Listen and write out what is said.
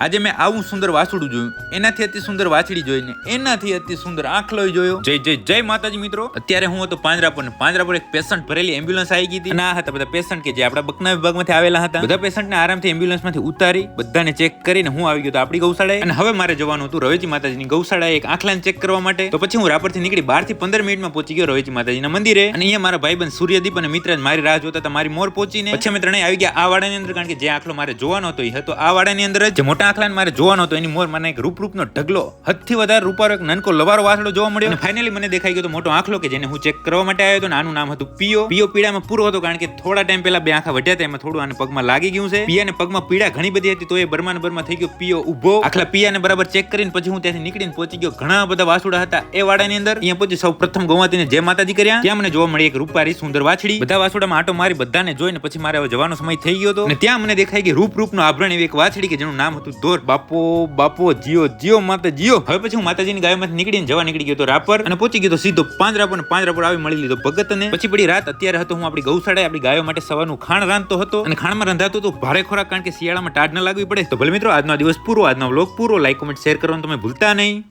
આજે મેં આવું સુંદર વાછડું જોયું, એનાથી અતિ સુંદર વાછડી જોઈને એનાથી અતિ સુંદર આંખલો જોયો. જય જય જય માતાજી મિત્રો. અત્યારે હું હતો પાંજરા પર એક પેશન્ટ ભરેલી એમ્બ્યુલન્સ આવી ગઈ હતી અને આ હતા બધા પેશન્ટ કે જે આપણા બકના વિભાગમાંથી આવેલા હતા. બધા પેશન્ટને આરામથી એમ્બ્યુલન્સમાંથી ઉતારી બધાને ચેક કરીને હું આવી ગયો તો આપણી ગૌશાળાએ. અને હવે મારે જવાનું હતું રવેજી માતાજીની ગૌશાળાએ એક આંખલાને ચેક કરવા માટે. તો પછી હું રાપરથી નીકળી 12 થી 15 મિનિટમાં પહોંચી ગયો રવેજી માતાજીના મંદિરે. અને અહીંયા મારા ભાઈબંધ સૂર્યદીપ અને મિત્ર મારી રાહ જોતા હતા મારી મોર પહોંચીને. પછી અમે ત્રણેય આવી ગયા આ વાડાની અંદર, કારણ કે જે આંખલો મારે જોવાનો હતો એ હતો આ વાડાની અંદર જ. જે મોટા આંખલાને મારે જોવાનો હતો એની મોર મને એક રૂપનો ઢગલો હદથી વધારે રૂપારો એક નાનકો લવારો વાસડો જોવા મળ્યો. અને ફાઇનલી મને દેખાઈ ગયો તો મોટો આંખલો કે જેને હું ચેક કરવા માટે આવ્યો હતો. આનું નામ હતું પિયો. પિયો પીડામાં પૂરો હતો, કારણ કે થોડા ટાઈમ પહેલા બે આંખા વઢ્યા હતા, એમાં થોડું આને પગમાં લાગી ગયું છે. પિયાને પગમાં પીડા ઘણી બધી હતી, તો એ બરમાં થઈ ગયો પિયો ઉભો. આખલા પિયાને બરાબર ચેક કરીને પછી હું ત્યાંથી નીકળીને પહોંચી ગયો. ઘણા બધા વાસુડા હતા એ વાડાની અંદર. અહીંયા પહોંચી સૌ પ્રથમ ગૌમાતાને જય માતાજી કર્યા. ત્યાં મને જોવા મળી એક રૂપારી સુંદર વાછડી. બધા વાસુડામાં આટો મારી બધાને જોઈને પછી મારે જવાનો સમય થઈ ગયો હતો. અને ત્યાં મને દેખાઈ ગઈ રૂપનો આભરણ એવી એક વાછડી કે જેનું નામ હતું દોર. બાપો જીઓ જીઓ માતા જીઓ. હવે પછી હું માતાજીની ગાયોમાંથી નીકળીને જવા નીકળી ગયો તો રાપર, અને પહોંચી ગયો તો સીધો પાંજરા પર આવી મળી લીધો ભગતને. પછી પડી રાત. અત્યારે હતો હું આપણી ગૌશાળાએ આપણી ગાયો માટે સવારનું ખાણ રાંધતો હતો. અને ખાણમાં રંધાતું તો ભારે ખોરાક, કારણ કે શિયાળામાં ટાઢ ન લાગવી પડે. તો ભલે મિત્રો આજનો દિવસ પૂરો, આજનો વ્લોગ પૂરો. લાઈક કોમેન્ટ શેર કરવાનું તમે ભૂલતા નહીં.